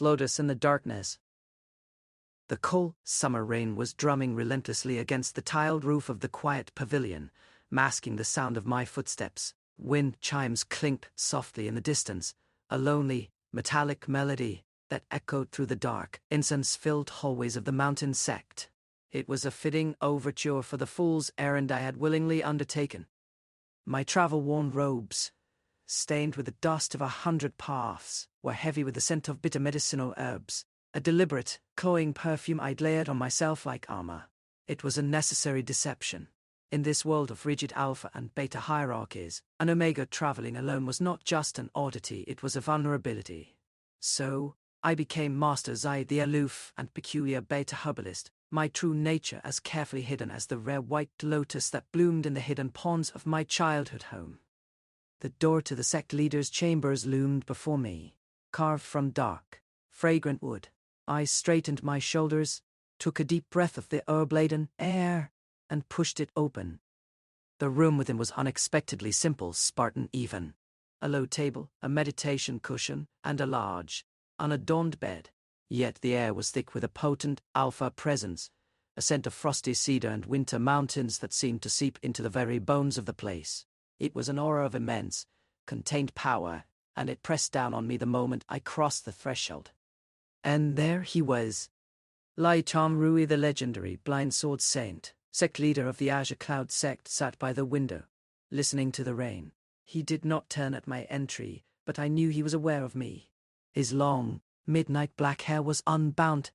Lotus in the darkness. The cold summer rain was drumming relentlessly against the tiled roof of the quiet pavilion, masking the sound of my footsteps. Wind chimes clinked softly in the distance, a lonely, metallic melody that echoed through the dark, incense-filled hallways of the mountain sect. It was a fitting overture for the fool's errand I had willingly undertaken. My travel-worn robes, stained with the dust of 100 paths, were heavy with the scent of bitter medicinal herbs, a deliberate, cloying perfume I'd layered on myself like armor. It was a necessary deception. In this world of rigid alpha and beta hierarchies, an omega traveling alone was not just an oddity, it was a vulnerability. So, I became Master Zai, the aloof and peculiar beta herbalist, my true nature as carefully hidden as the rare white lotus that bloomed in the hidden ponds of my childhood home. The door to the sect leader's chambers loomed before me, carved from dark, fragrant wood. I straightened my shoulders, took a deep breath of the herb-laden air, and pushed it open. The room within was unexpectedly simple, Spartan even. A low table, a meditation cushion, and a large, unadorned bed. Yet the air was thick with a potent alpha presence, a scent of frosty cedar and winter mountains that seemed to seep into the very bones of the place. It was an aura of immense, contained power, and it pressed down on me the moment I crossed the threshold. And there he was. Lai Tom Rui, the legendary blind sword saint, sect leader of the Azure Cloud sect, sat by the window, listening to the rain. He did not turn at my entry, but I knew he was aware of me. His long, midnight black hair was unbound,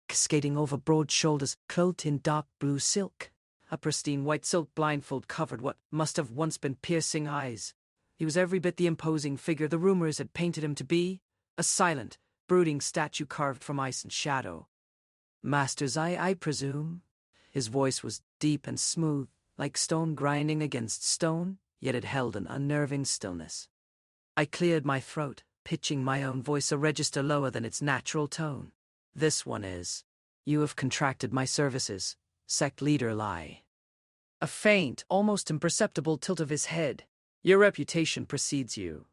cascading over broad shoulders, clothed in dark blue silk. A pristine white silk blindfold covered what must have once been piercing eyes. He was every bit the imposing figure the rumors had painted him to be, a silent, brooding statue carved from ice and shadow. Master's I presume? His voice was deep and smooth, like stone grinding against stone, yet it held an unnerving stillness. I cleared my throat, pitching my own voice a register lower than its natural tone. This one is. You have contracted my services, sect leader Lai. A faint, almost imperceptible tilt of his head. Your reputation precedes you.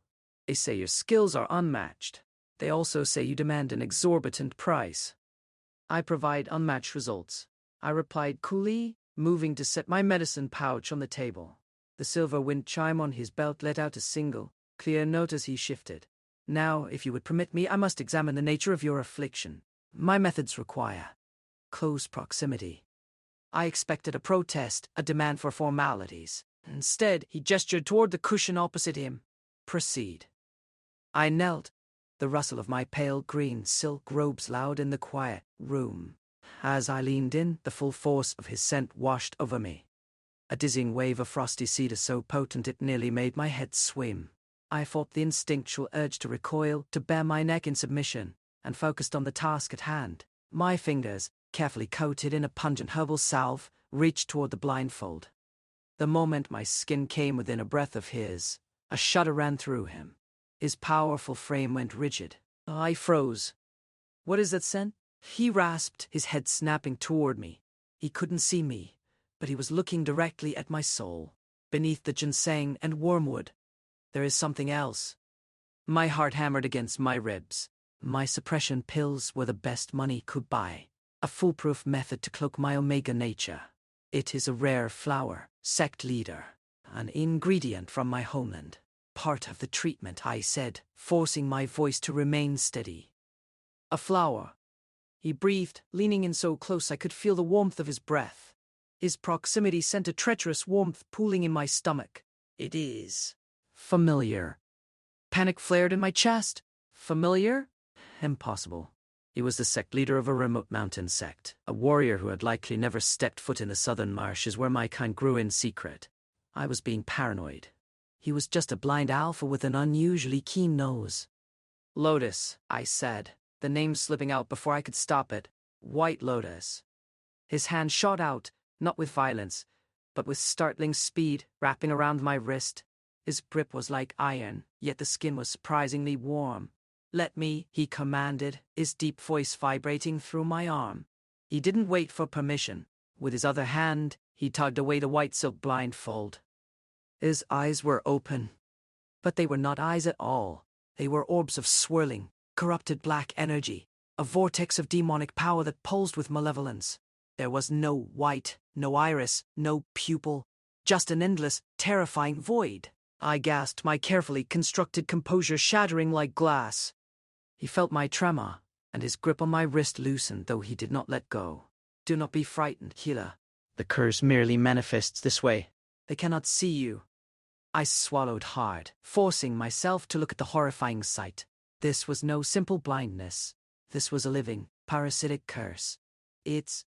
They say your skills are unmatched. They also say you demand an exorbitant price. I provide unmatched results, I replied coolly, moving to set my medicine pouch on the table. The silver wind chime on his belt let out a single, clear note as he shifted. Now, if you would permit me, I must examine the nature of your affliction. My methods require close proximity. I expected a protest, a demand for formalities. Instead, he gestured toward the cushion opposite him. Proceed. I knelt, the rustle of my pale green silk robes loud in the quiet room. As I leaned in, the full force of his scent washed over me. A dizzying wave of frosty cedar so potent it nearly made my head swim. I fought the instinctual urge to recoil, to bare my neck in submission, and focused on the task at hand. My fingers, carefully coated in a pungent herbal salve, reached toward the blindfold. The moment my skin came within a breath of his, a shudder ran through him. His powerful frame went rigid. I froze. What is that scent? He rasped, his head snapping toward me. He couldn't see me, but he was looking directly at my soul. Beneath the ginseng and wormwood, there is something else. My heart hammered against my ribs. My suppression pills were the best money could buy. A foolproof method to cloak my omega nature. It is a rare flower, sect leader. An ingredient from my homeland. Part of the treatment, I said, forcing my voice to remain steady. A flower. He breathed, leaning in so close I could feel the warmth of his breath. His proximity sent a treacherous warmth pooling in my stomach. It is familiar. Panic flared in my chest. Familiar? Impossible. He was the sect leader of a remote mountain sect, a warrior who had likely never stepped foot in the southern marshes where my kind grew in secret. I was being paranoid. He was just a blind alpha with an unusually keen nose. Lotus, I said, the name slipping out before I could stop it. White Lotus. His hand shot out, not with violence, but with startling speed, wrapping around my wrist. His grip was like iron, yet the skin was surprisingly warm. Let me, he commanded, his deep voice vibrating through my arm. He didn't wait for permission. With his other hand, he tugged away the white silk blindfold. His eyes were open. But they were not eyes at all. They were orbs of swirling, corrupted black energy, a vortex of demonic power that pulsed with malevolence. There was no white, no iris, no pupil, just an endless, terrifying void. I gasped, my carefully constructed composure shattering like glass. He felt my tremor, and his grip on my wrist loosened, though he did not let go. Do not be frightened, healer. The curse merely manifests this way. They cannot see you. I swallowed hard, forcing myself to look at the horrifying sight. This was no simple blindness. This was a living, parasitic curse. It's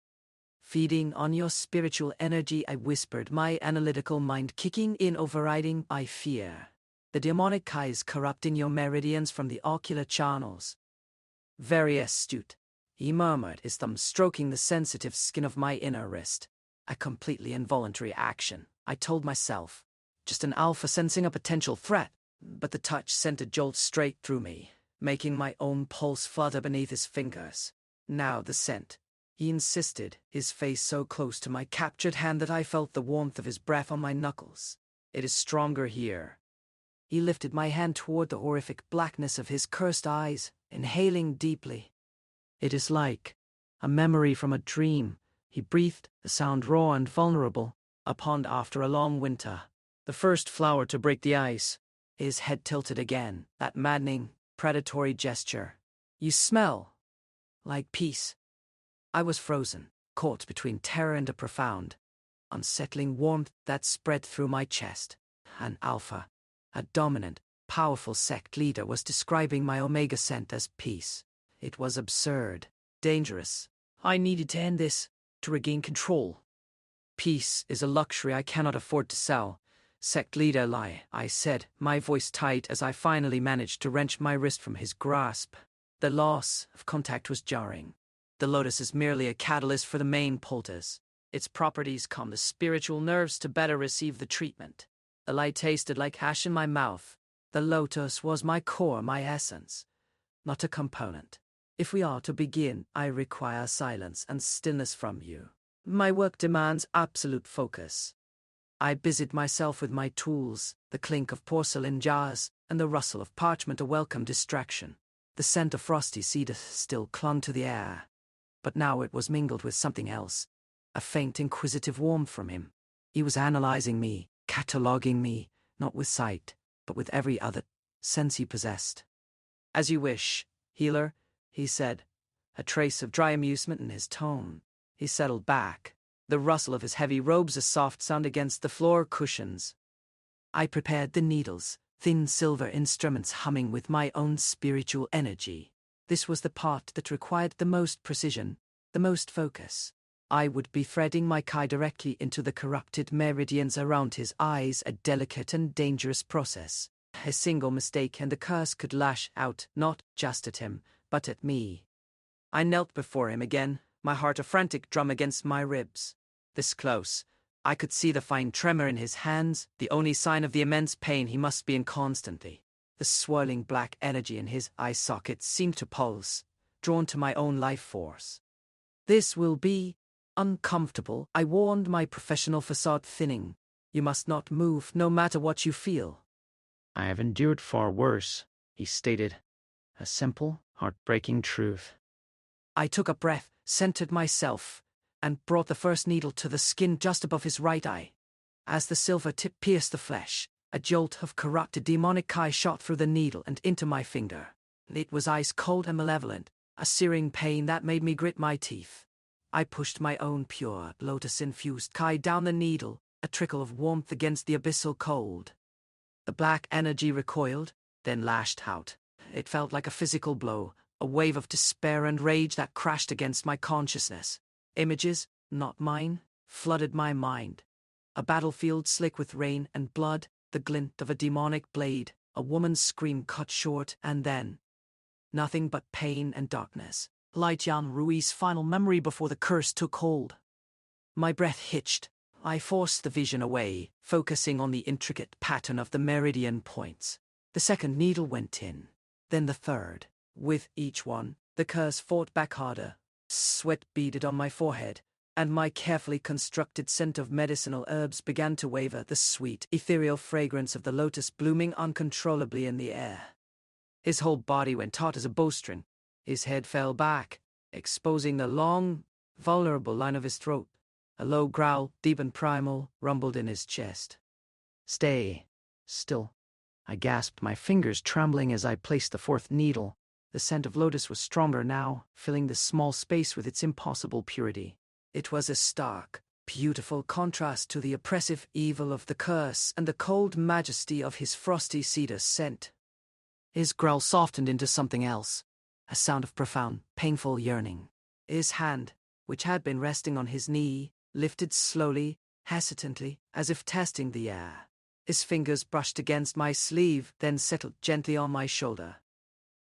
feeding on your spiritual energy, I whispered, my analytical mind kicking in, overriding my fear. The demonic chi is corrupting your meridians from the ocular channels. Very astute, he murmured, his thumb stroking the sensitive skin of my inner wrist. A completely involuntary action, I told myself. Just an alpha sensing a potential threat, but the touch sent a jolt straight through me, making my own pulse flutter beneath his fingers. Now the scent, he insisted, his face so close to my captured hand that I felt the warmth of his breath on my knuckles. It is stronger here. He lifted my hand toward the horrific blackness of his cursed eyes, inhaling deeply. It is like a memory from a dream, he breathed, the sound raw and vulnerable, a pond after a long winter. The first flower to break the ice. His head tilted again, that maddening, predatory gesture. You smell like peace. I was frozen, caught between terror and a profound, unsettling warmth that spread through my chest. An alpha, a dominant, powerful sect leader, was describing my omega scent as peace. It was absurd, dangerous. I needed to end this, to regain control. Peace is a luxury I cannot afford to sell. Sect leader lie, I said, my voice tight as I finally managed to wrench my wrist from his grasp. The loss of contact was jarring. The lotus is merely a catalyst for the main poultice. Its properties calm the spiritual nerves to better receive the treatment. The light tasted like hash in my mouth. The lotus was my core, my essence, not a component. If we are to begin, I require silence and stillness from you. My work demands absolute focus. I busied myself with my tools, the clink of porcelain jars, and the rustle of parchment a welcome distraction. The scent of frosty cedar still clung to the air. But now it was mingled with something else, a faint inquisitive warmth from him. He was analyzing me, cataloguing me, not with sight, but with every other sense he possessed. As you wish, healer, he said, a trace of dry amusement in his tone. He settled back, the rustle of his heavy robes a soft sound against the floor cushions. I prepared the needles, thin silver instruments humming with my own spiritual energy. This was the part that required the most precision, the most focus. I would be threading my chi directly into the corrupted meridians around his eyes, a delicate and dangerous process. A single mistake and the curse could lash out, not just at him, but at me. I knelt before him again, my heart a frantic drum against my ribs. This close, I could see the fine tremor in his hands, the only sign of the immense pain he must be in constantly. The swirling black energy in his eye sockets seemed to pulse, drawn to my own life force. This will be uncomfortable, I warned, my professional facade thinning. You must not move, no matter what you feel. I have endured far worse, he stated. A simple, heartbreaking truth. I took a breath, centered myself, and brought the first needle to the skin just above his right eye. As the silver tip pierced the flesh, a jolt of corrupted demonic chi shot through the needle and into my finger. It was ice cold and malevolent, a searing pain that made me grit my teeth. I pushed my own pure, lotus-infused chi down the needle, a trickle of warmth against the abyssal cold. The black energy recoiled, then lashed out. It felt like a physical blow, a wave of despair and rage that crashed against my consciousness. Images, not mine, flooded my mind. A battlefield slick with rain and blood, the glint of a demonic blade, a woman's scream cut short, and then nothing but pain and darkness. Lai Jian Rui's final memory before the curse took hold. My breath hitched. I forced the vision away, focusing on the intricate pattern of the meridian points. The second needle went in, then the third. With each one, the curse fought back harder. Sweat beaded on my forehead, and my carefully constructed scent of medicinal herbs began to waver, the sweet, ethereal fragrance of the lotus blooming uncontrollably in the air. His whole body went taut as a bowstring. His head fell back, exposing the long, vulnerable line of his throat. A low growl, deep and primal, rumbled in his chest. "Stay still," I gasped, my fingers trembling as I placed the fourth needle. The scent of lotus was stronger now, filling the small space with its impossible purity. It was a stark, beautiful contrast to the oppressive evil of the curse and the cold majesty of his frosty cedar scent. His growl softened into something else, a sound of profound, painful yearning. His hand, which had been resting on his knee, lifted slowly, hesitantly, as if testing the air. His fingers brushed against my sleeve, then settled gently on my shoulder.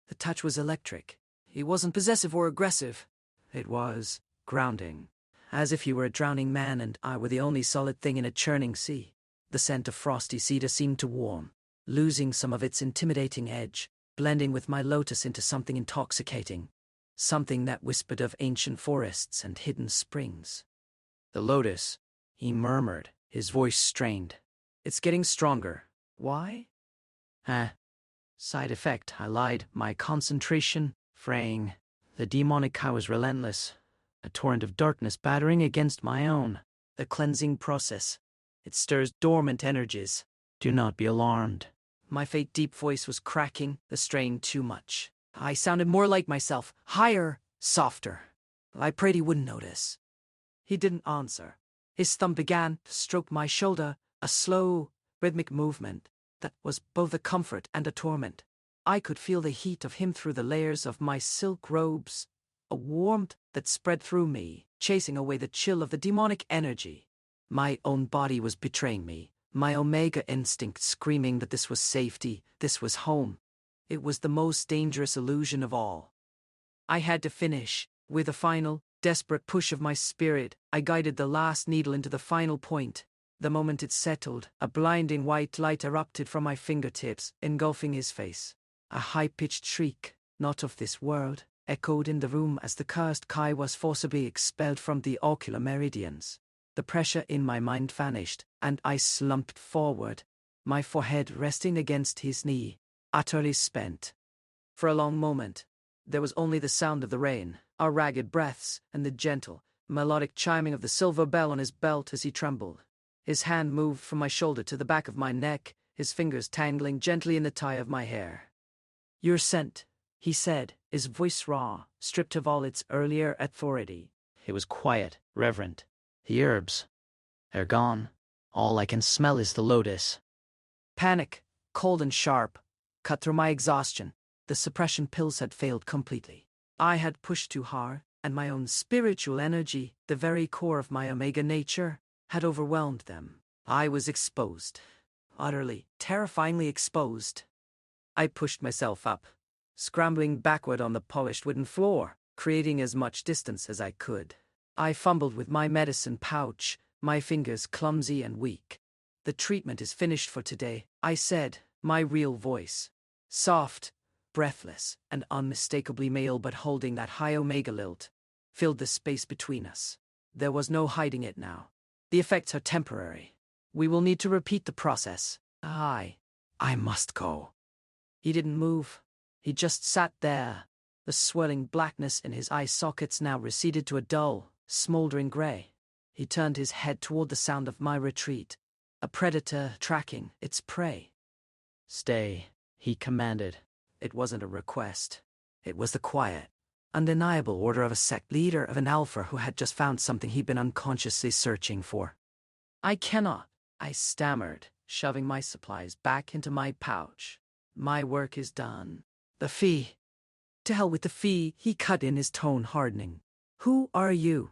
The touch was electric. He wasn't possessive or aggressive. It was grounding, as if he were a drowning man and I were the only solid thing in a churning sea. The scent of frosty cedar seemed to warm, losing some of its intimidating edge, blending with my lotus into something intoxicating, something that whispered of ancient forests and hidden springs. "The lotus," he murmured, his voice strained. "It's getting stronger. Why?" Side effect, I lied, my concentration fraying. The demonic high was relentless, a torrent of darkness battering against my own. The cleansing process. It stirs dormant energies. Do not be alarmed. My faint deep voice was cracking, the strain too much. I sounded more like myself, higher, softer. I prayed he wouldn't notice. He didn't answer. His thumb began to stroke my shoulder, a slow, rhythmic movement that was both a comfort and a torment. I could feel the heat of him through the layers of my silk robes, a warmth that spread through me, chasing away the chill of the demonic energy. My own body was betraying me, my omega instinct screaming that this was safety, this was home. It was the most dangerous illusion of all. I had to finish. With a final, desperate push of my spirit, I guided the last needle into the final point. The moment it settled, a blinding white light erupted from my fingertips, engulfing his face. A high-pitched shriek, not of this world, echoed in the room as the cursed Kai was forcibly expelled from the ocular meridians. The pressure in my mind vanished, and I slumped forward, my forehead resting against his knee, utterly spent. For a long moment, there was only the sound of the rain, our ragged breaths, and the gentle, melodic chiming of the silver bell on his belt as he trembled. His hand moved from my shoulder to the back of my neck, his fingers tangling gently in the tie of my hair. "Your scent," he said, his voice raw, stripped of all its earlier authority. It was quiet, reverent. "The herbs, they're gone. All I can smell is the lotus." Panic, cold and sharp, cut through my exhaustion. The suppression pills had failed completely. I had pushed too hard, and my own spiritual energy, the very core of my omega nature, had overwhelmed them. I was exposed. Utterly, terrifyingly exposed. I pushed myself up, scrambling backward on the polished wooden floor, creating as much distance as I could. I fumbled with my medicine pouch, my fingers clumsy and weak. "The treatment is finished for today," I said, my real voice. Soft, breathless, and unmistakably male, but holding that high omega lilt, filled the space between us. There was no hiding it now. "The effects are temporary. We will need to repeat the process. I must go." He didn't move. He just sat there. The swirling blackness in his eye sockets now receded to a dull, smoldering gray. He turned his head toward the sound of my retreat, a predator tracking its prey. "Stay," he commanded. It wasn't a request. It was the quiet, undeniable order of a sect leader, of an alpha who had just found something he'd been unconsciously searching for. "I cannot," I stammered, shoving my supplies back into my pouch. "My work is done. The fee." "To hell with the fee," he cut in, his tone hardening. "Who are you?"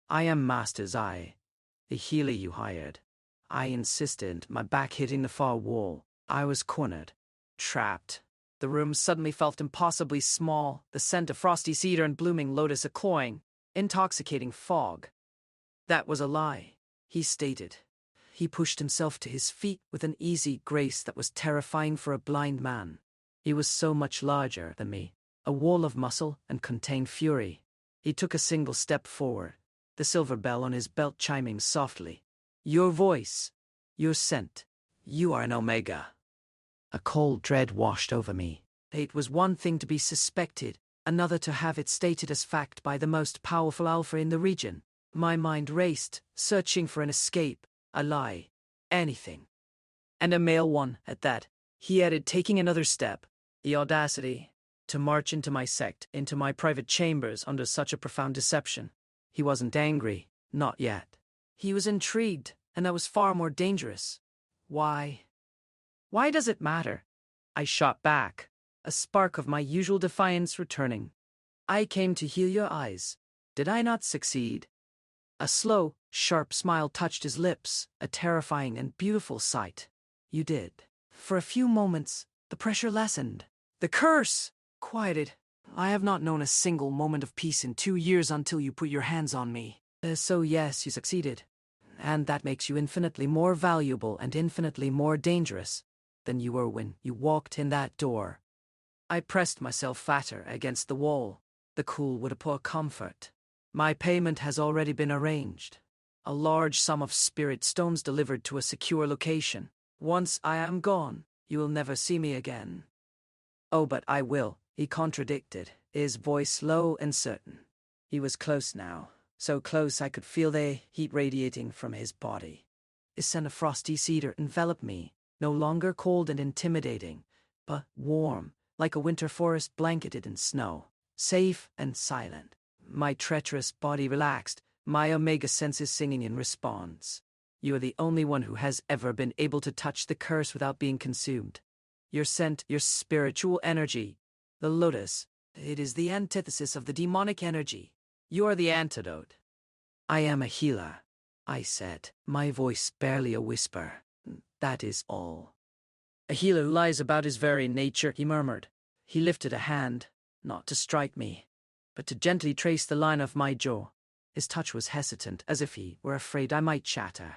"I am Master's Eye, the healer you hired." I insisted, my back hitting the far wall. I was cornered, trapped. The room suddenly felt impossibly small, the scent of frosty cedar and blooming lotus a cloying, intoxicating fog. "That was a lie," he stated. He pushed himself to his feet with an easy grace that was terrifying for a blind man. He was so much larger than me, a wall of muscle and contained fury. He took a single step forward, the silver bell on his belt chiming softly. "Your voice, your scent, you are an omega." A cold dread washed over me. It was one thing to be suspected, another to have it stated as fact by the most powerful alpha in the region. My mind raced, searching for an escape, a lie, anything. And a male one, at that, he added, taking another step. The audacity to march into my sect, into my private chambers under such a profound deception. He wasn't angry, not yet. He was intrigued, and that was far more dangerous. Why? Why does it matter? I shot back, a spark of my usual defiance returning. I came to heal your eyes. Did I not succeed? A slow, sharp smile touched his lips, a terrifying and beautiful sight. You did. For a few moments, the pressure lessened. The curse quieted. I have not known a single moment of peace in 2 years until you put your hands on me. So yes, you succeeded. And that makes you infinitely more valuable and infinitely more dangerous than you were when you walked in that door. I pressed myself fatter against the wall. The cool would pour comfort. My payment has already been arranged. A large sum of spirit stones delivered to a secure location. Once I am gone, you will never see me again. Oh, but I will, he contradicted, his voice low and certain. He was close now, so close I could feel the heat radiating from his body. A scent of frosty cedar enveloped me, no longer cold and intimidating, but warm, like a winter forest blanketed in snow, safe and silent. My treacherous body relaxed, my omega senses singing in response. You are the only one who has ever been able to touch the curse without being consumed. Your scent, your spiritual energy, the lotus, it is the antithesis of the demonic energy. You are the antidote. I am a healer, I said, my voice barely a whisper. That is all. A healer lies about his very nature, he murmured. He lifted a hand, not to strike me, but to gently trace the line of my jaw. His touch was hesitant, as if he were afraid I might shatter.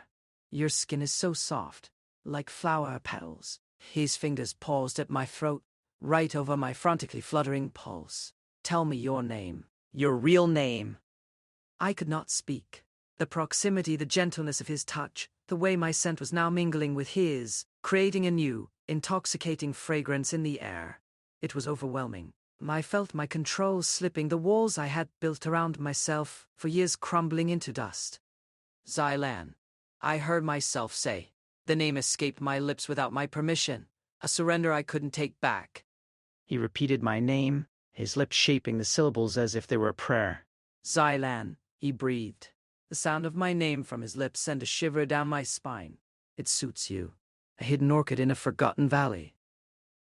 Your skin is so soft, like flower petals. His fingers paused at my throat, right over my frantically fluttering pulse. Tell me your name, your real name. I could not speak. The proximity, the gentleness of his touch, the way my scent was now mingling with his, creating a new, intoxicating fragrance in the air. It was overwhelming. I felt my control slipping, the walls I had built around myself for years crumbling into dust. Xilan, I heard myself say. The name escaped my lips without my permission, a surrender I couldn't take back. He repeated my name, his lips shaping the syllables as if they were a prayer. Xilan, he breathed. The sound of my name from his lips sent a shiver down my spine. It suits you, a hidden orchid in a forgotten valley.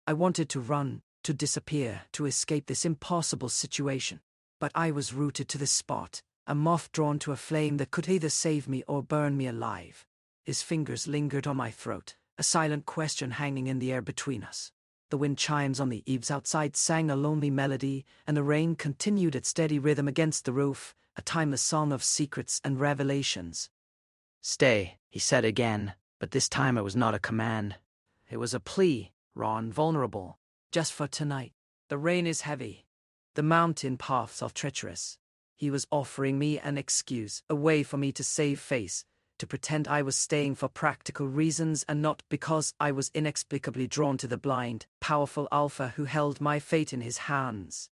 I wanted to run, to disappear, to escape this impossible situation. But I was rooted to the spot, a moth drawn to a flame that could either save me or burn me alive. His fingers lingered on my throat, a silent question hanging in the air between us. The wind chimes on the eaves outside sang a lonely melody, and the rain continued its steady rhythm against the roof, a timeless song of secrets and revelations. Stay, he said again, but this time it was not a command. It was a plea, raw and vulnerable. Just for tonight. The rain is heavy. The mountain paths are treacherous. He was offering me an excuse, a way for me to save face, to pretend I was staying for practical reasons and not because I was inexplicably drawn to the blind, powerful alpha who held my fate in his hands.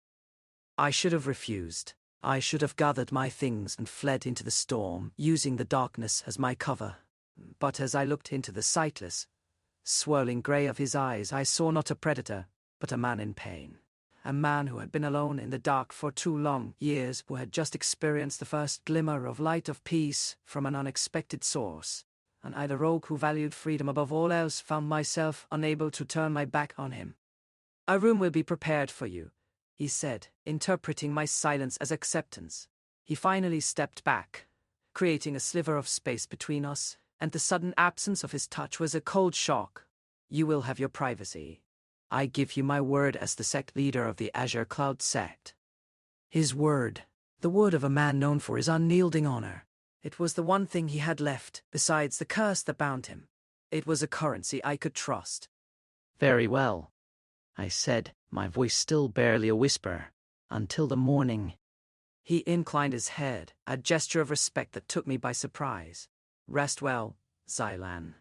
I should have refused. I should have gathered my things and fled into the storm, using the darkness as my cover. But as I looked into the sightless, swirling grey of his eyes, I saw not a predator, but a man in pain. A man who had been alone in the dark for 2 long years, who had just experienced the first glimmer of light of peace from an unexpected source. And I, the rogue who valued freedom above all else, found myself unable to turn my back on him. A room will be prepared for you, he said, interpreting my silence as acceptance. He finally stepped back, creating a sliver of space between us, and the sudden absence of his touch was a cold shock. You will have your privacy. I give you my word as the sect leader of the Azure Cloud sect. His word, the word of a man known for his unyielding honor. It was the one thing he had left, besides the curse that bound him. It was a currency I could trust. Very well, I said, my voice still barely a whisper. Until the morning. He inclined his head, a gesture of respect that took me by surprise. Rest well, Xilan.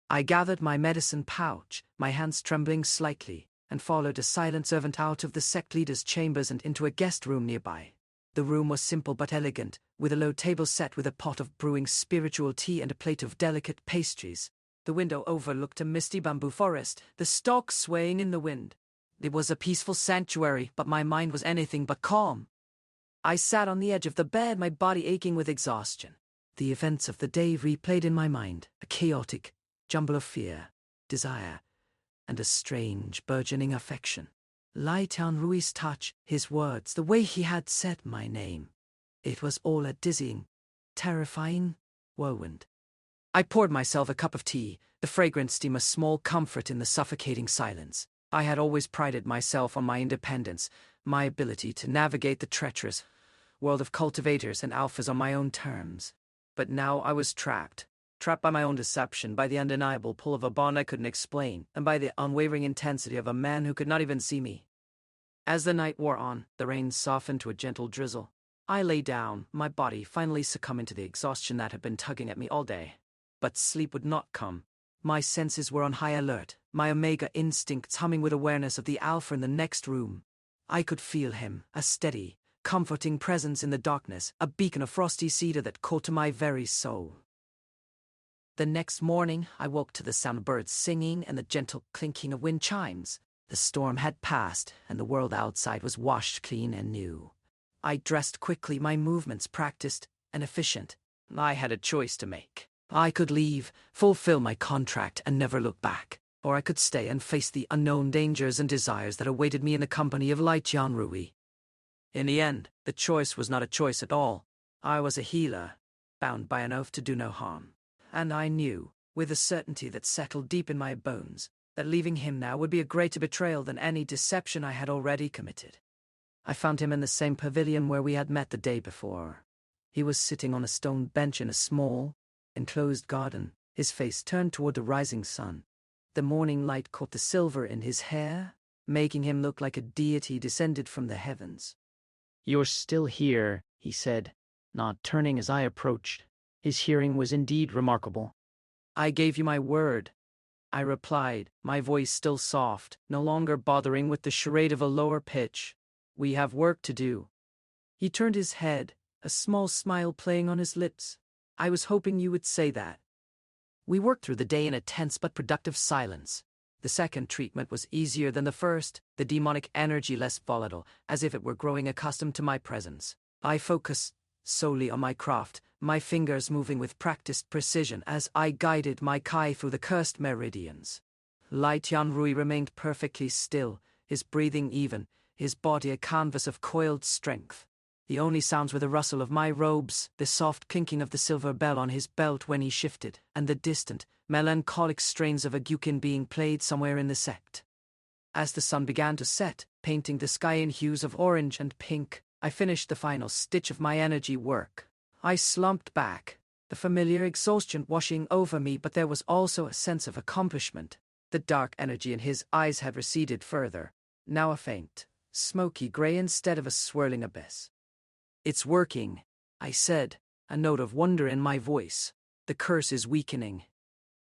I gathered my medicine pouch, my hands trembling slightly. and followed a silent servant out of the sect leader's chambers and into a guest room nearby. The room was simple but elegant, with a low table set with a pot of brewing spiritual tea and a plate of delicate pastries. The window overlooked a misty bamboo forest, the stalks swaying in the wind. It was a peaceful sanctuary, but my mind was anything but calm. I sat on the edge of the bed, my body aching with exhaustion. The events of the day replayed in my mind, a chaotic jumble of fear, desire, and a strange, burgeoning affection. Lai Tianrui's touch, his words, the way he had said my name. It was all a dizzying, terrifying whirlwind. I poured myself a cup of tea, the fragrant steam a small comfort in the suffocating silence. I had always prided myself on my independence, my ability to navigate the treacherous world of cultivators and alphas on my own terms. But now I was trapped by my own deception, by the undeniable pull of a bond I couldn't explain, and by the unwavering intensity of a man who could not even see me. As the night wore on, the rain softened to a gentle drizzle. I lay down, my body finally succumbing to the exhaustion that had been tugging at me all day. But sleep would not come. My senses were on high alert, my omega instincts humming with awareness of the alpha in the next room. I could feel him, a steady, comforting presence in the darkness, a beacon of frosty cedar that called to my very soul. The next morning, I woke to the sound of birds singing and the gentle clinking of wind chimes. The storm had passed, and the world outside was washed clean and new. I dressed quickly, my movements practiced and efficient. I had a choice to make. I could leave, fulfill my contract, and never look back. Or I could stay and face the unknown dangers and desires that awaited me in the company of Lai Tianrui. In the end, the choice was not a choice at all. I was a healer, bound by an oath to do no harm. And I knew, with a certainty that settled deep in my bones, that leaving him now would be a greater betrayal than any deception I had already committed. I found him in the same pavilion where we had met the day before. He was sitting on a stone bench in a small, enclosed garden, his face turned toward the rising sun. The morning light caught the silver in his hair, making him look like a deity descended from the heavens. "You're still here," he said, not turning as I approached. His hearing was indeed remarkable. "I gave you my word," I replied, my voice still soft, no longer bothering with the charade of a lower pitch. "We have work to do." He turned his head, a small smile playing on his lips. "I was hoping you would say that." We worked through the day in a tense but productive silence. The second treatment was easier than the first, the demonic energy less volatile, as if it were growing accustomed to my presence. I focused solely on my craft, my fingers moving with practiced precision as I guided my kai through the cursed meridians. Lai Tianrui remained perfectly still, his breathing even, his body a canvas of coiled strength. The only sounds were the rustle of my robes, the soft clinking of the silver bell on his belt when he shifted, and the distant, melancholic strains of a gyukin being played somewhere in the sect. As the sun began to set, painting the sky in hues of orange and pink, I finished the final stitch of my energy work. I slumped back, the familiar exhaustion washing over me, but there was also a sense of accomplishment. The dark energy in his eyes had receded further, now a faint, smoky gray instead of a swirling abyss. "It's working," I said, a note of wonder in my voice. "The curse is weakening."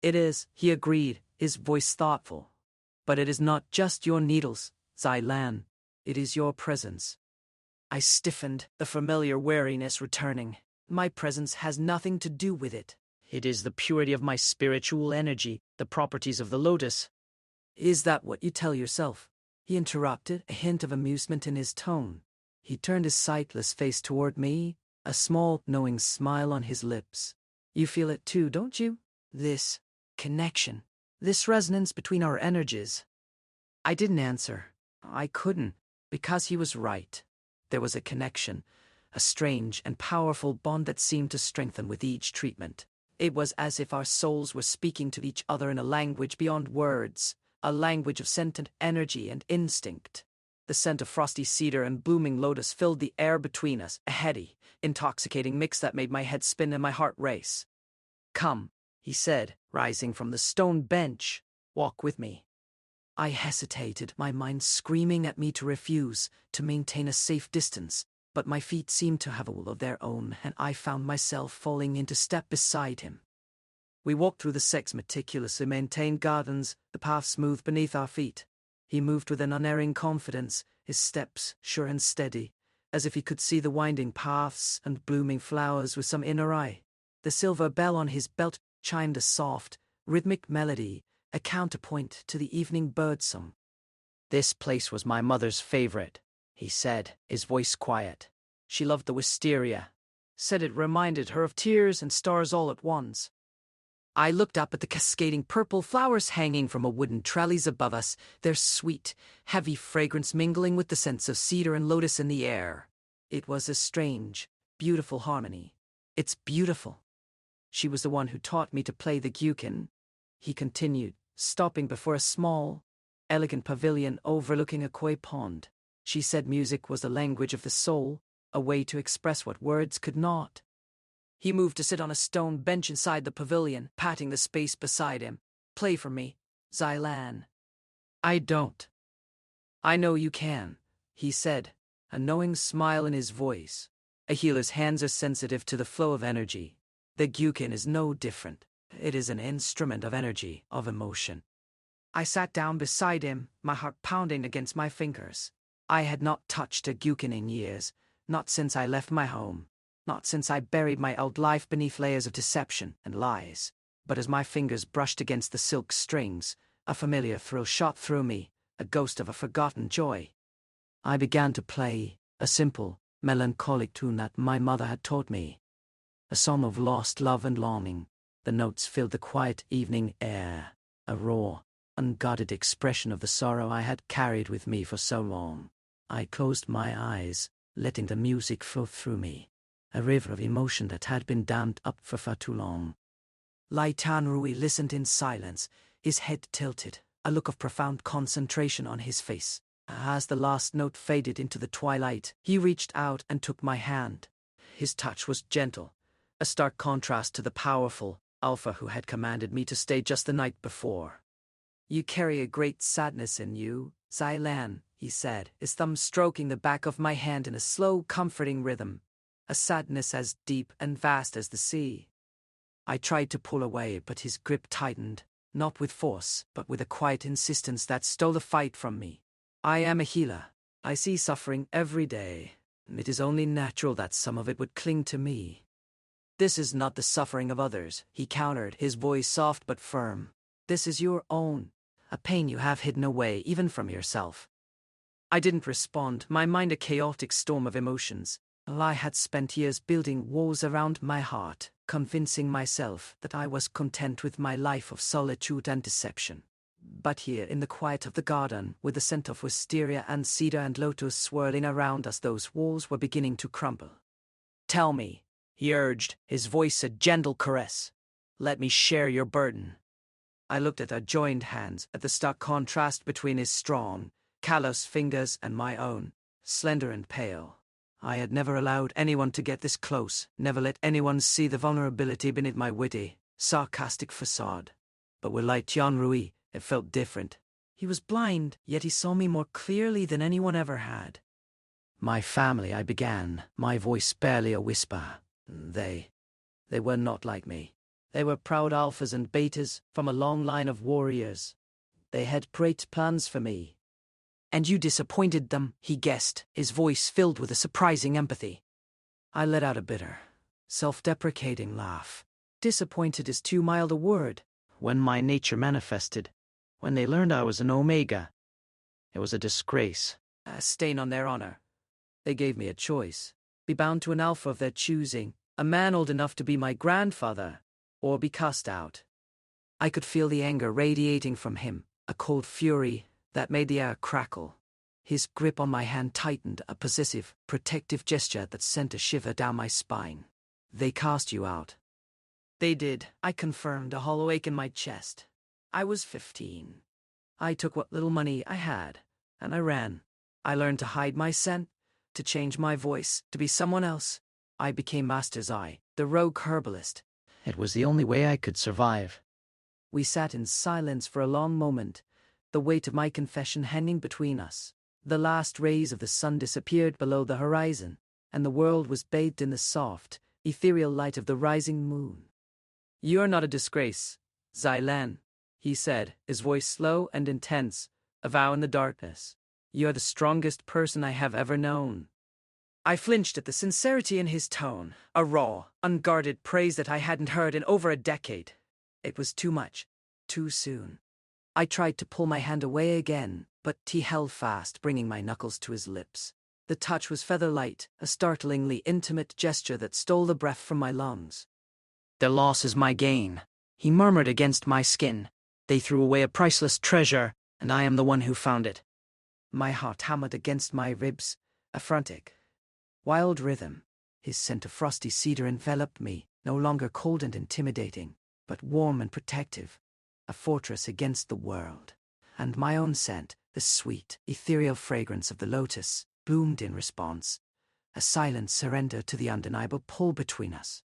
"It is," he agreed, his voice thoughtful. "But it is not just your needles, Zai Lan. It is your presence." I stiffened, the familiar wariness returning. "My presence has nothing to do with it." "It is the purity of my spiritual energy, the properties of the lotus." "Is that what you tell yourself?" he interrupted, a hint of amusement in his tone. He turned his sightless face toward me, a small, knowing smile on his lips. "You feel it too, don't you? This connection, this resonance between our energies." I didn't answer. I couldn't, because he was right. There was a connection, a strange and powerful bond that seemed to strengthen with each treatment. It was as if our souls were speaking to each other in a language beyond words, a language of sentient energy and instinct. The scent of frosty cedar and blooming lotus filled the air between us, a heady, intoxicating mix that made my head spin and my heart race. "Come," he said, rising from the stone bench. "Walk with me." I hesitated, my mind screaming at me to refuse, to maintain a safe distance, but my feet seemed to have a will of their own, and I found myself falling into step beside him. We walked through the sect's meticulously maintained gardens, the path smooth beneath our feet. He moved with an unerring confidence, his steps sure and steady, as if he could see the winding paths and blooming flowers with some inner eye. The silver bell on his belt chimed a soft, rhythmic melody, a counterpoint to the evening birdsong. "This place was my mother's favorite," he said, his voice quiet. "She loved the wisteria. Said it reminded her of tears and stars all at once." I looked up at the cascading purple flowers hanging from a wooden trellis above us, their sweet, heavy fragrance mingling with the scents of cedar and lotus in the air. It was a strange, beautiful harmony. "It's beautiful. She was the one who taught me to play the gyukin," he continued, stopping before a small, elegant pavilion overlooking a koi pond. "She said music was the language of the soul, a way to express what words could not." He moved to sit on a stone bench inside the pavilion, patting the space beside him. "Play for me, Xilan." "I don't." "I know you can," he said, a knowing smile in his voice. "A healer's hands are sensitive to the flow of energy. The gyukin is no different. It is an instrument of energy, of emotion." I sat down beside him, my heart pounding against my fingers. I had not touched a gyukin in years, not since I left my home. Not since I buried my old life beneath layers of deception and lies. But as my fingers brushed against the silk strings, a familiar thrill shot through me, a ghost of a forgotten joy. I began to play a simple, melancholic tune that my mother had taught me. A song of lost love and longing. The notes filled the quiet evening air, a raw, unguarded expression of the sorrow I had carried with me for so long. I closed my eyes, letting the music flow through me. A river of emotion that had been dammed up for far too long. Lai Tanrui listened in silence, his head tilted, a look of profound concentration on his face. As the last note faded into the twilight, he reached out and took my hand. His touch was gentle, a stark contrast to the powerful Alpha who had commanded me to stay just the night before. "You carry a great sadness in you, Xilan," he said, his thumb stroking the back of my hand in a slow, comforting rhythm. "A sadness as deep and vast as the sea." I tried to pull away, but his grip tightened, not with force, but with a quiet insistence that stole the fight from me. "I am a healer. I see suffering every day, and it is only natural that some of it would cling to me." "This is not the suffering of others," he countered, his voice soft but firm. "This is your own, a pain you have hidden away even from yourself." I didn't respond, my mind a chaotic storm of emotions. I had spent years building walls around my heart, convincing myself that I was content with my life of solitude and deception. But here, in the quiet of the garden, with the scent of wisteria and cedar and lotus swirling around us, those walls were beginning to crumble. "Tell me," he urged, his voice a gentle caress. "Let me share your burden." I looked at our joined hands, at the stark contrast between his strong, callous fingers and my own, slender and pale. I had never allowed anyone to get this close, never let anyone see the vulnerability beneath my witty, sarcastic facade. But with Lai Tianrui, it felt different. He was blind, yet he saw me more clearly than anyone ever had. "My family," I began, my voice barely a whisper. They were not like me. They were proud alphas and betas from a long line of warriors. They had great plans for me. "And you disappointed them," he guessed, his voice filled with a surprising empathy. I let out a bitter, self-deprecating laugh. Disappointed is too mild a word. "When my nature manifested, when they learned I was an Omega, it was a disgrace. A stain on their honor. They gave me a choice. Be bound to an alpha of their choosing, a man old enough to be my grandfather, or be cast out." I could feel the anger radiating from him, a cold fury that made the air crackle. His grip on my hand tightened, a possessive, protective gesture that sent a shiver down my spine. "They cast you out." "They did," I confirmed, a hollow ache in my chest. "I was 15. I took what little money I had, and I ran. I learned to hide my scent, to change my voice, to be someone else. I became Master's Eye, the rogue herbalist." It was the only way I could survive. We sat in silence for a long moment, the weight of my confession hanging between us. The last rays of the sun disappeared below the horizon, and the world was bathed in the soft, ethereal light of the rising moon. "You're not a disgrace, Xilan," he said, his voice slow and intense, a vow in the darkness. You are the strongest person I have ever known. I flinched at the sincerity in his tone, a raw, unguarded praise that I hadn't heard in over a decade. It was too much, too soon. I tried to pull my hand away again, but he held fast, bringing my knuckles to his lips. The touch was feather-light, a startlingly intimate gesture that stole the breath from my lungs. "Their loss is my gain," he murmured against my skin. "They threw away a priceless treasure, and I am the one who found it." My heart hammered against my ribs, a frantic, wild rhythm. His scent of frosty cedar enveloped me, no longer cold and intimidating, but warm and protective, a fortress against the world. And my own scent, the sweet, ethereal fragrance of the lotus, bloomed in response, a silent surrender to the undeniable pull between us.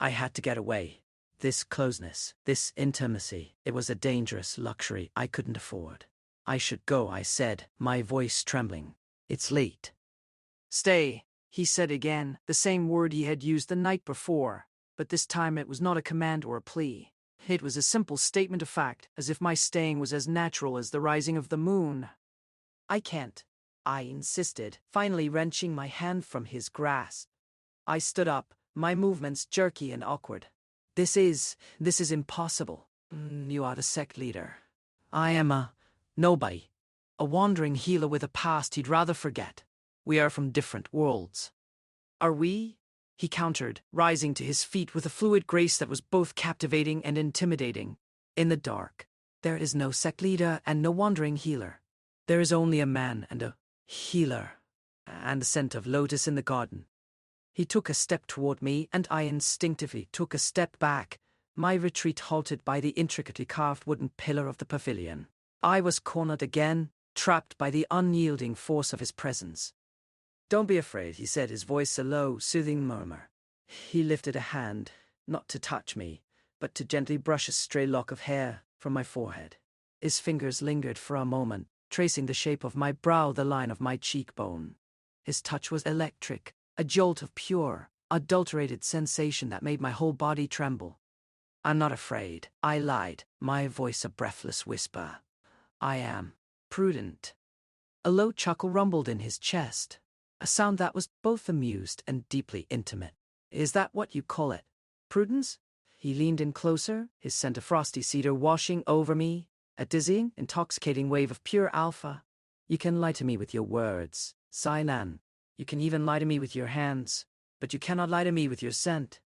I had to get away. This closeness, this intimacy, it was a dangerous luxury I couldn't afford. "I should go," I said, my voice trembling. "It's late." "Stay," he said again, the same word he had used the night before, but this time it was not a command or a plea. It was a simple statement of fact, as if my staying was as natural as the rising of the moon. "I can't," I insisted, finally wrenching my hand from his grasp. I stood up, my movements jerky and awkward. This is impossible. You are the sect leader. I am a nobody, a wandering healer with a past he'd rather forget. We are from different worlds." "Are we?" he countered, rising to his feet with a fluid grace that was both captivating and intimidating. "In the dark, there is no sect leader and no wandering healer. There is only a man and a healer, and the scent of lotus in the garden." He took a step toward me, and I instinctively took a step back, my retreat halted by the intricately carved wooden pillar of the pavilion. I was cornered again, trapped by the unyielding force of his presence. "Don't be afraid," he said, his voice a low, soothing murmur. He lifted a hand, not to touch me, but to gently brush a stray lock of hair from my forehead. His fingers lingered for a moment, tracing the shape of my brow, the line of my cheekbone. His touch was electric, a jolt of pure, adulterated sensation that made my whole body tremble. "I'm not afraid," I lied, my voice a breathless whisper. "I am prudent." A low chuckle rumbled in his chest, a sound that was both amused and deeply intimate. "Is that what you call it? Prudence?" He leaned in closer, his scent of frosty cedar washing over me, a dizzying, intoxicating wave of pure alpha. "You can lie to me with your words, Silan. You can even lie to me with your hands, but you cannot lie to me with your scent."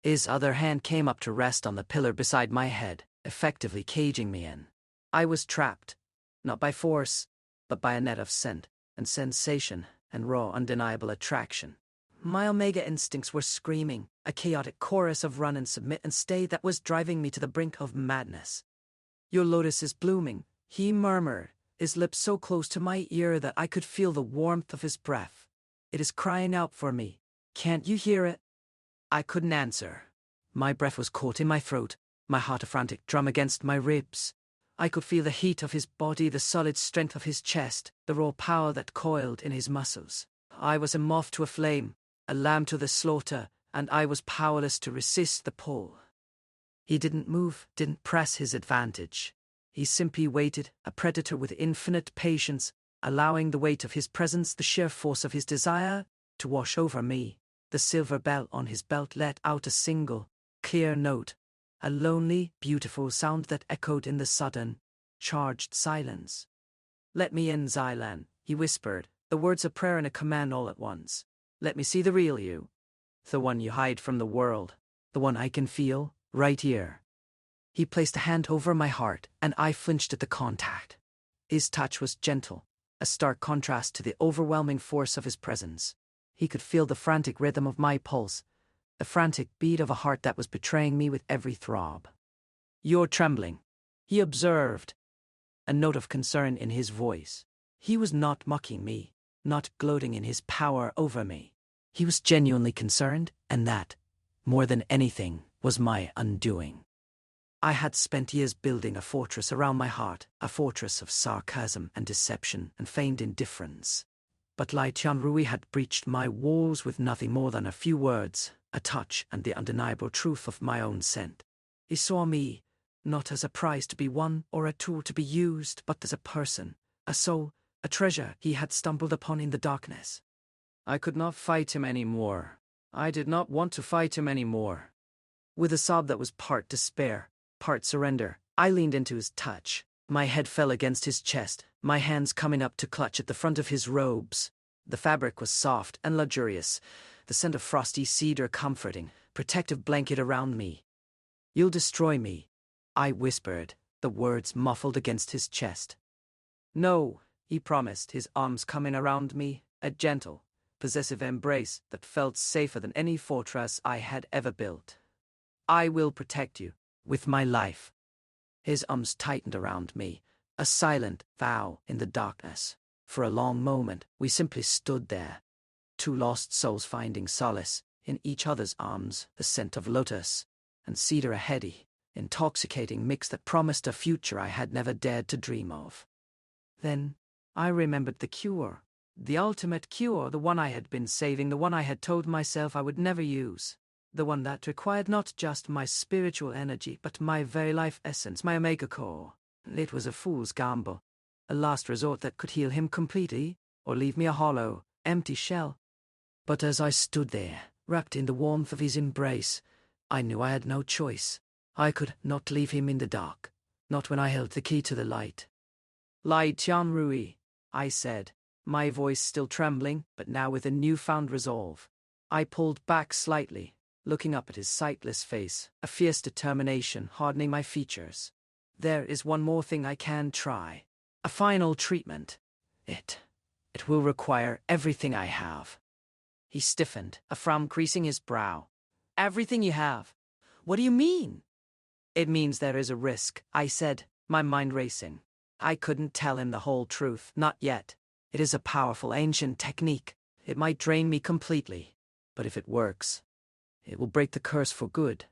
His other hand came up to rest on the pillar beside my head, effectively caging me in. I was trapped, not by force, but by a net of scent and sensation and raw, undeniable attraction. My omega instincts were screaming, a chaotic chorus of run and submit and stay that was driving me to the brink of madness. "Your lotus is blooming," he murmured, his lips so close to my ear that I could feel the warmth of his breath. "It is crying out for me. Can't you hear it?" I couldn't answer. My breath was caught in my throat, my heart a frantic drum against my ribs. I could feel the heat of his body, the solid strength of his chest, the raw power that coiled in his muscles. I was a moth to a flame, a lamb to the slaughter, and I was powerless to resist the pull. He didn't move, didn't press his advantage. He simply waited, a predator with infinite patience, allowing the weight of his presence, the sheer force of his desire, to wash over me. The silver bell on his belt let out a single, clear note, a lonely, beautiful sound that echoed in the sudden, charged silence. "Let me in, Xilan," he whispered, the words a prayer and a command all at once. "Let me see the real you. The one you hide from the world. The one I can feel, right here." He placed a hand over my heart, and I flinched at the contact. His touch was gentle, a stark contrast to the overwhelming force of his presence. He could feel the frantic rhythm of my pulse, the frantic beat of a heart that was betraying me with every throb. "You're trembling," he observed, a note of concern in his voice. He was not mocking me, not gloating in his power over me. He was genuinely concerned, and that, more than anything, was my undoing. I had spent years building a fortress around my heart, a fortress of sarcasm and deception and feigned indifference. But Lai Tianrui had breached my walls with nothing more than a few words, a touch, and the undeniable truth of my own scent. He saw me, not as a prize to be won or a tool to be used, but as a person, a soul, a treasure he had stumbled upon in the darkness. I could not fight him any more. I did not want to fight him any more. With a sob that was part despair, part surrender, I leaned into his touch. My head fell against his chest, my hands coming up to clutch at the front of his robes. The fabric was soft and luxurious, the scent of frosty cedar comforting, protective blanket around me. "You'll destroy me," I whispered, the words muffled against his chest. "No," he promised, his arms coming around me, a gentle, possessive embrace that felt safer than any fortress I had ever built. "I will protect you, with my life." His arms tightened around me, a silent vow in the darkness. For a long moment, we simply stood there, two lost souls finding solace in each other's arms, the scent of lotus and cedar, a heady, intoxicating mix that promised a future I had never dared to dream of. Then I remembered the cure, the ultimate cure, the one I had been saving, the one I had told myself I would never use, the one that required not just my spiritual energy, but my very life essence, my omega core. It was a fool's gamble, a last resort that could heal him completely, or leave me a hollow, empty shell. But as I stood there, wrapped in the warmth of his embrace, I knew I had no choice. I could not leave him in the dark, not when I held the key to the light. "Lai Tianrui," I said, my voice still trembling, but now with a newfound resolve. I pulled back slightly, looking up at his sightless face, a fierce determination hardening my features. "There is one more thing I can try. A final treatment. It will require everything I have." He stiffened, a frown creasing his brow. "Everything you have? What do you mean?" "It means there is a risk," I said, my mind racing. I couldn't tell him the whole truth, not yet. It is a powerful ancient technique. It might drain me completely. But if it works, it will break the curse for good.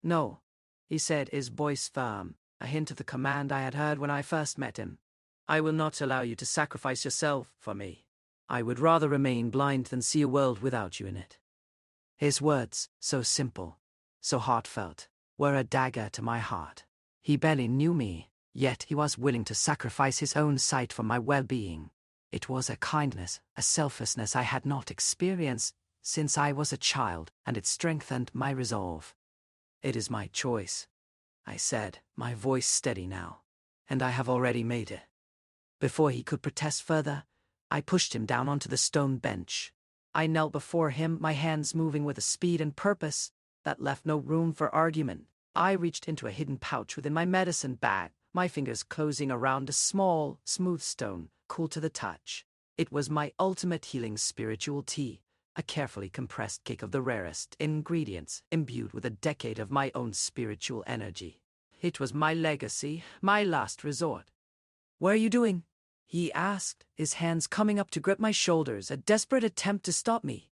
"No," he said, his voice firm, a hint of the command I had heard when I first met him. "I will not allow you to sacrifice yourself for me. I would rather remain blind than see a world without you in it." His words, so simple, so heartfelt, were a dagger to my heart. He barely knew me, yet he was willing to sacrifice his own sight for my well-being. It was a kindness, a selflessness I had not experienced since I was a child, and it strengthened my resolve. "It is my choice," I said, my voice steady now, "and I have already made it." Before he could protest further, I pushed him down onto the stone bench. I knelt before him, my hands moving with a speed and purpose that left no room for argument. I reached into a hidden pouch within my medicine bag, my fingers closing around a small, smooth stone, cool to the touch. It was my ultimate healing spiritual tea, a carefully compressed cake of the rarest ingredients, imbued with a decade of my own spiritual energy. It was my legacy, my last resort. "What are you doing?" he asked, his hands coming up to grip my shoulders, a desperate attempt to stop me.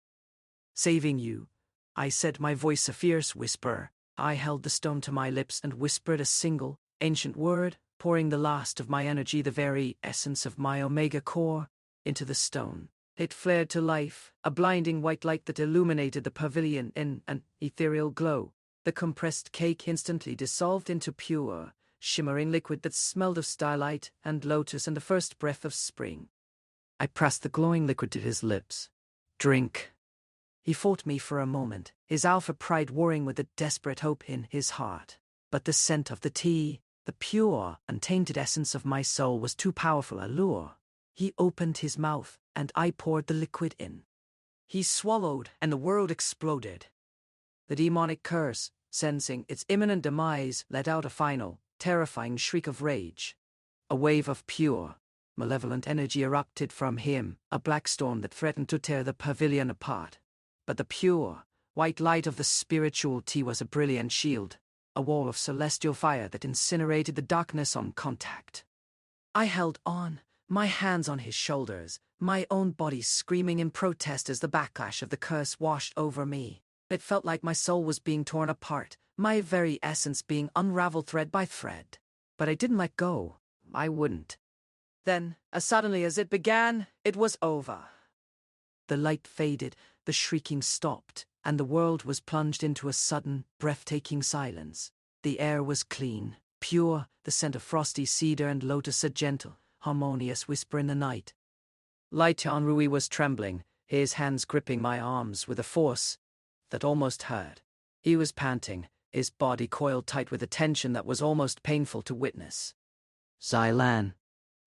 "Saving you," I said, my voice a fierce whisper. I held the stone to my lips and whispered a single, ancient word, pouring the last of my energy, the very essence of my omega core, into the stone. It flared to life, a blinding white light that illuminated the pavilion in an ethereal glow. The compressed cake instantly dissolved into pure, shimmering liquid that smelled of starlight and lotus and the first breath of spring. I pressed the glowing liquid to his lips. "Drink." He fought me for a moment, his alpha pride warring with a desperate hope in his heart. But the scent of the tea, the pure, untainted essence of my soul, was too powerful a lure. He opened his mouth, and I poured the liquid in. He swallowed, and the world exploded. The demonic curse, sensing its imminent demise, let out a final, terrifying shriek of rage. A wave of pure, malevolent energy erupted from him, a black storm that threatened to tear the pavilion apart. But the pure, white light of the spiritual tea was a brilliant shield, a wall of celestial fire that incinerated the darkness on contact. I held on, my hands on his shoulders, my own body screaming in protest as the backlash of the curse washed over me. It felt like my soul was being torn apart, my very essence being unraveled thread by thread. But I didn't let go. I wouldn't. Then, as suddenly as it began, it was over. The light faded, the shrieking stopped, and the world was plunged into a sudden, breathtaking silence. The air was clean, pure, the scent of frosty cedar and lotus a gentle, harmonious whisper in the night. Lai Tianrui was trembling, his hands gripping my arms with a force that almost hurt. He was panting, his body coiled tight with a tension that was almost painful to witness. Xilan,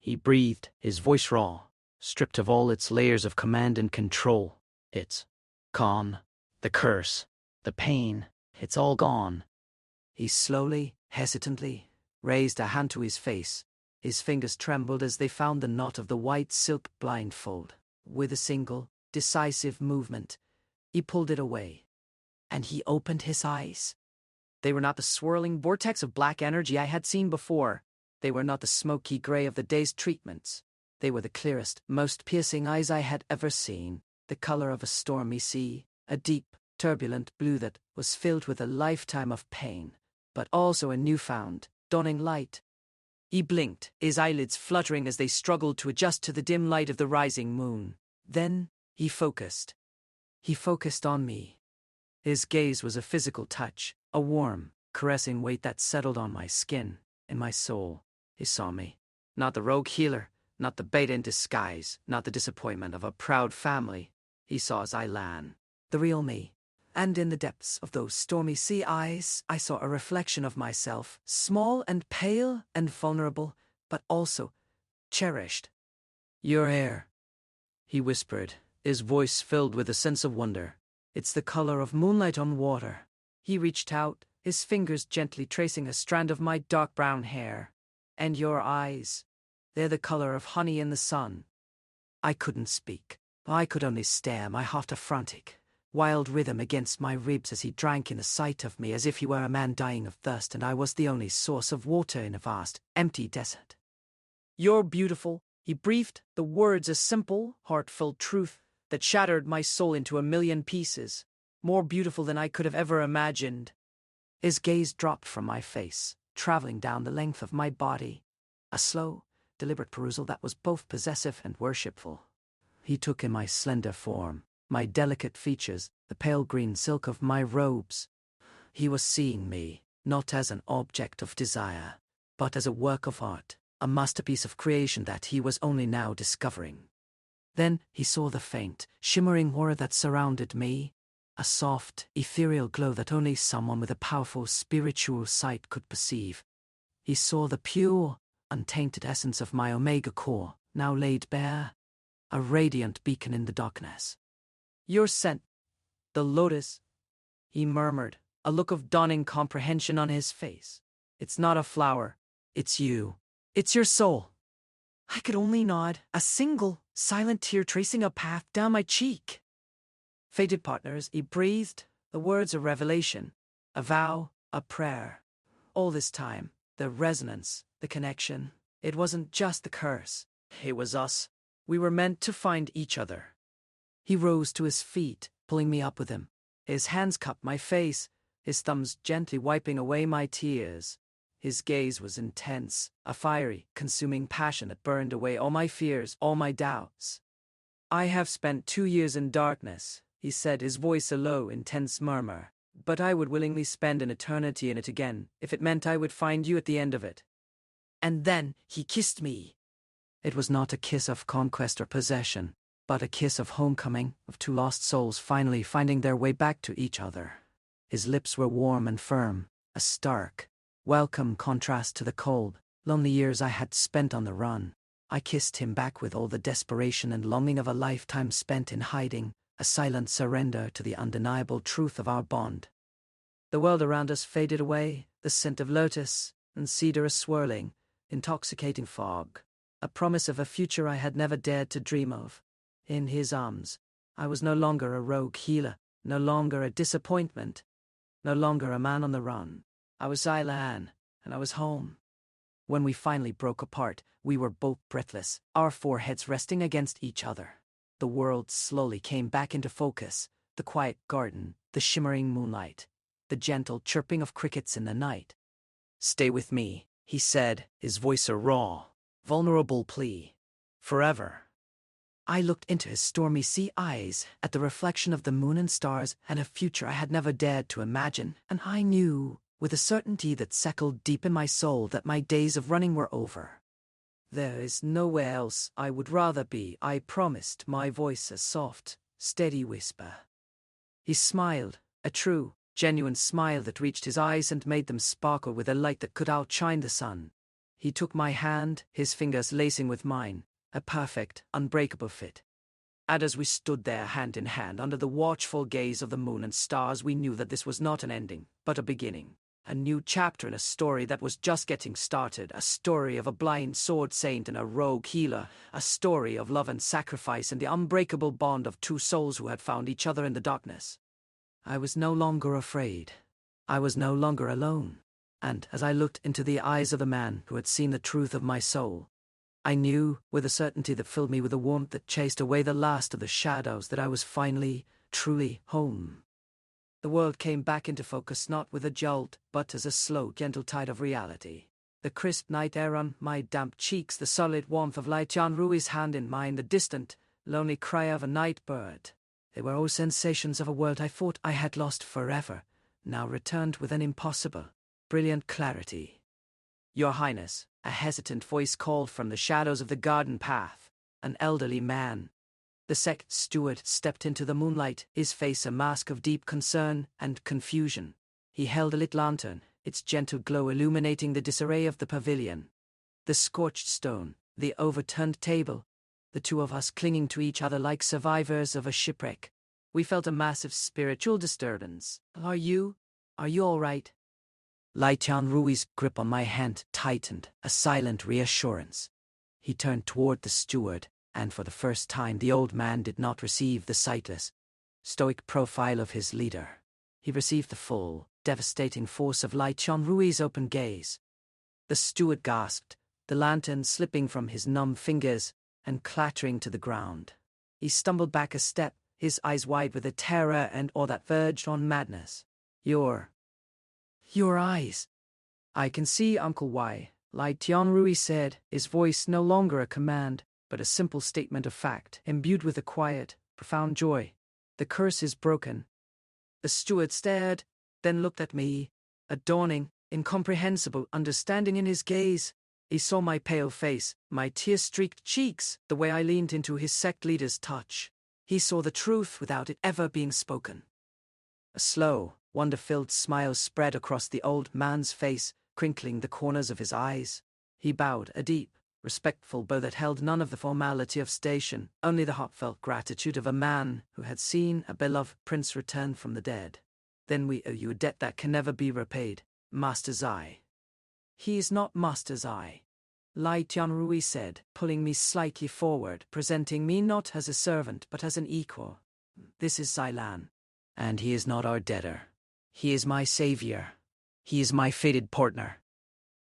he breathed, his voice raw, stripped of all its layers of command and control. It's gone. The curse, the pain, it's all gone. He slowly, hesitantly, raised a hand to his face. His fingers trembled as they found the knot of the white silk blindfold. With a single, decisive movement, he pulled it away. And he opened his eyes. They were not the swirling vortex of black energy I had seen before. They were not the smoky gray of the day's treatments. They were the clearest, most piercing eyes I had ever seen, the color of a stormy sea, a deep, turbulent blue that was filled with a lifetime of pain, but also a newfound, dawning light. He blinked, his eyelids fluttering as they struggled to adjust to the dim light of the rising moon. Then, he focused. He focused on me. His gaze was a physical touch, a warm, caressing weight that settled on my skin, in my soul. He saw me. Not the rogue healer, not the beta in disguise, not the disappointment of a proud family. He saw Xilan, the real me. And in the depths of those stormy sea eyes, I saw a reflection of myself, small and pale and vulnerable, but also cherished. Your hair, he whispered, his voice filled with a sense of wonder. It's the color of moonlight on water. He reached out, his fingers gently tracing a strand of my dark brown hair. And your eyes, they're the color of honey in the sun. I couldn't speak. I could only stare, my heart a frantic, wild rhythm against my ribs as he drank in the sight of me as if he were a man dying of thirst and I was the only source of water in a vast, empty desert. You're beautiful, he breathed, the words a simple, heartfelt truth that shattered my soul into a million pieces, more beautiful than I could have ever imagined. His gaze dropped from my face, traveling down the length of my body, a slow, deliberate perusal that was both possessive and worshipful. He took in my slender form, my delicate features, the pale green silk of my robes. He was seeing me, not as an object of desire, but as a work of art, a masterpiece of creation that he was only now discovering. Then he saw the faint, shimmering aura that surrounded me, a soft, ethereal glow that only someone with a powerful spiritual sight could perceive. He saw the pure, untainted essence of my omega core, now laid bare, a radiant beacon in the darkness. Your scent, the lotus, he murmured, a look of dawning comprehension on his face. It's not a flower, it's you. It's your soul. I could only nod, a single, silent tear tracing a path down my cheek. Fated partners, he breathed, the words a revelation, a vow, a prayer. All this time, the resonance, the connection, it wasn't just the curse. It was us. We were meant to find each other. He rose to his feet, pulling me up with him. His hands cupped my face, his thumbs gently wiping away my tears. His gaze was intense, a fiery, consuming passion that burned away all my fears, all my doubts. I have spent 2 years in darkness, he said, his voice a low, intense murmur, but I would willingly spend an eternity in it again, if it meant I would find you at the end of it. And then he kissed me. It was not a kiss of conquest or possession, but a kiss of homecoming, of two lost souls finally finding their way back to each other. His lips were warm and firm, a stark, welcome contrast to the cold, lonely years I had spent on the run. I kissed him back with all the desperation and longing of a lifetime spent in hiding, a silent surrender to the undeniable truth of our bond. The world around us faded away, the scent of lotus and cedar a swirling, intoxicating fog, a promise of a future I had never dared to dream of. In his arms, I was no longer a rogue healer, no longer a disappointment, no longer a man on the run. I was Xilan, and I was home. When we finally broke apart, we were both breathless, our foreheads resting against each other. The world slowly came back into focus, the quiet garden, the shimmering moonlight, the gentle chirping of crickets in the night. Stay with me, he said, his voice a raw, vulnerable plea. Forever. I looked into his stormy sea eyes, at the reflection of the moon and stars, and a future I had never dared to imagine, and I knew with a certainty that settled deep in my soul that my days of running were over. "There is nowhere else I would rather be," I promised, my voice a soft, steady whisper. He smiled, a true, genuine smile that reached his eyes and made them sparkle with a light that could outshine the sun. He took my hand, his fingers lacing with mine, a perfect, unbreakable fit. And as we stood there hand in hand under the watchful gaze of the moon and stars, we knew that this was not an ending, but a beginning. A new chapter in a story that was just getting started, a story of a blind sword saint and a rogue healer, a story of love and sacrifice and the unbreakable bond of two souls who had found each other in the darkness. I was no longer afraid. I was no longer alone. And as I looked into the eyes of the man who had seen the truth of my soul, I knew, with a certainty that filled me with a warmth that chased away the last of the shadows, that I was finally, truly home. The world came back into focus not with a jolt, but as a slow, gentle tide of reality. The crisp night air on my damp cheeks, the solid warmth of Lai Tianrui's hand in mine, the distant, lonely cry of a night bird. They were all sensations of a world I thought I had lost forever, now returned with an impossible, brilliant clarity. "Your Highness," a hesitant voice called from the shadows of the garden path. An elderly man, the sect steward, stepped into the moonlight, his face a mask of deep concern and confusion. He held a lit lantern, its gentle glow illuminating the disarray of the pavilion. The scorched stone, the overturned table, the two of us clinging to each other like survivors of a shipwreck. We felt a massive spiritual disturbance. Are you all right?" Lai Tianrui's grip on my hand tightened, a silent reassurance. He turned toward the steward, and for the first time the old man did not receive the sightless, stoic profile of his leader. He received the full, devastating force of Lai Tianrui's open gaze. The steward gasped, the lantern slipping from his numb fingers and clattering to the ground. He stumbled back a step, his eyes wide with a terror and awe that verged on madness. Your eyes. "I can see, Uncle Wai," Lai Tianrui said, his voice no longer a command, but a simple statement of fact, imbued with a quiet, profound joy. "The curse is broken." The steward stared, then looked at me, a dawning, incomprehensible understanding in his gaze. He saw my pale face, my tear-streaked cheeks, the way I leaned into his sect leader's touch. He saw the truth without it ever being spoken. A slow, wonder-filled smile spread across the old man's face, crinkling the corners of his eyes. He bowed, a deep, respectful bow that held none of the formality of station, only the heartfelt gratitude of a man who had seen a beloved prince return from the dead. "Then we owe you a debt that can never be repaid, Master Zai." "He is not Master Zai," Lai Tianrui said, pulling me slightly forward, presenting me not as a servant but as an equal. "This is Zai Lan. And he is not our debtor. He is my savior. He is my fated partner."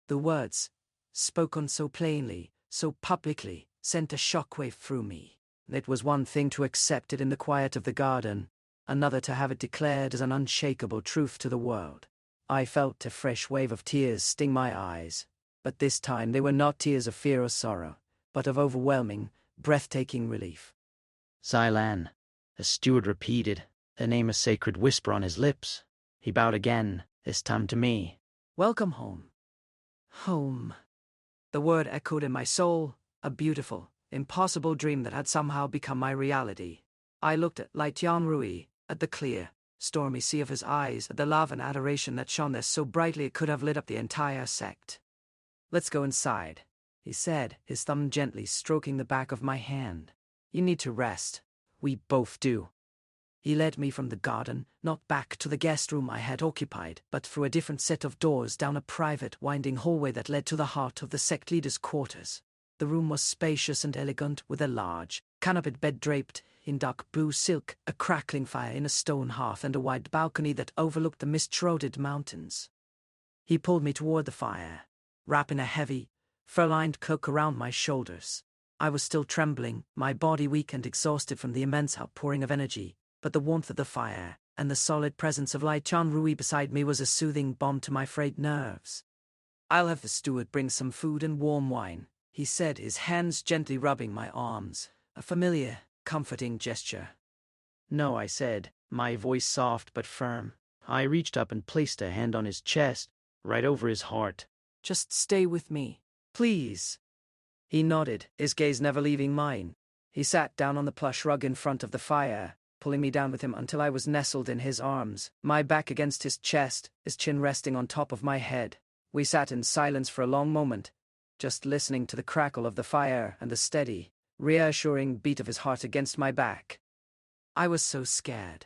The words, spoken so plainly, so publicly, sent a shockwave through me. It was one thing to accept it in the quiet of the garden, another to have it declared as an unshakable truth to the world. I felt a fresh wave of tears sting my eyes, but this time they were not tears of fear or sorrow, but of overwhelming, breathtaking relief. "Zai Lan," the steward repeated, the name a sacred whisper on his lips. He bowed again, this time to me. "Welcome home." Home. The word echoed in my soul, a beautiful, impossible dream that had somehow become my reality. I looked at Lai Tianrui, at the clear, stormy sea of his eyes, at the love and adoration that shone there so brightly it could have lit up the entire sect. "Let's go inside," he said, his thumb gently stroking the back of my hand. "You need to rest. We both do." He led me from the garden, not back to the guest room I had occupied, but through a different set of doors down a private, winding hallway that led to the heart of the sect leader's quarters. The room was spacious and elegant, with a large, canopied bed draped in dark blue silk, a crackling fire in a stone hearth, and a wide balcony that overlooked the mist-shrouded mountains. He pulled me toward the fire, wrapping a heavy, fur-lined cloak around my shoulders. I was still trembling, my body weak and exhausted from the immense outpouring of energy, but the warmth of the fire, and the solid presence of Lai Tianrui beside me was a soothing balm to my frayed nerves. "I'll have the steward bring some food and warm wine," he said, his hands gently rubbing my arms, a familiar, comforting gesture. "No," I said, my voice soft but firm. I reached up and placed a hand on his chest, right over his heart. Just stay with me. Please. He nodded, his gaze never leaving mine. He sat down on the plush rug in front of the fire, pulling me down with him until I was nestled in his arms, my back against his chest, his chin resting on top of my head. We sat in silence for a long moment, just listening to the crackle of the fire and the steady, reassuring beat of his heart against my back. I was so scared.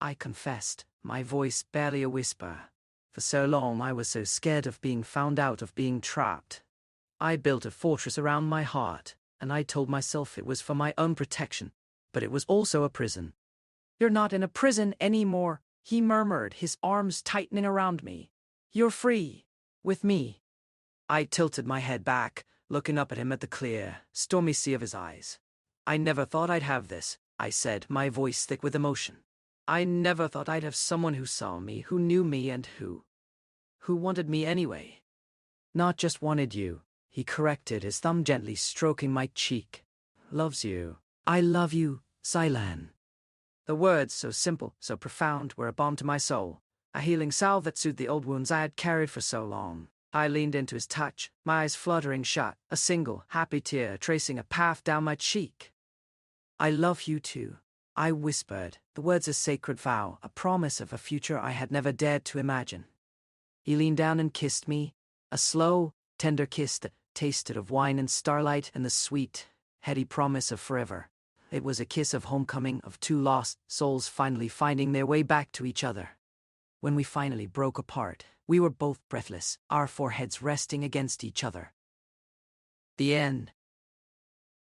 I confessed, my voice barely a whisper. For so long I was so scared of being found out, of being trapped. I built a fortress around my heart, and I told myself it was for my own protection, but it was also a prison. You're not in a prison anymore, he murmured, his arms tightening around me. You're free. With me. I tilted my head back, looking up at him at the clear, stormy sea of his eyes. I never thought I'd have this, I said, my voice thick with emotion. I never thought I'd have someone who saw me, who knew me, and who wanted me anyway. Not just wanted you, he corrected, his thumb gently stroking my cheek. Loves you. I love you, Xilan. The words, so simple, so profound, were a balm to my soul, a healing salve that soothed the old wounds I had carried for so long. I leaned into his touch, my eyes fluttering shut, a single, happy tear tracing a path down my cheek. I love you too, I whispered, the words a sacred vow, a promise of a future I had never dared to imagine. He leaned down and kissed me, a slow, tender kiss that tasted of wine and starlight and the sweet, heady promise of forever. It was a kiss of homecoming, of two lost souls finally finding their way back to each other. When we finally broke apart, we were both breathless, our foreheads resting against each other. The end.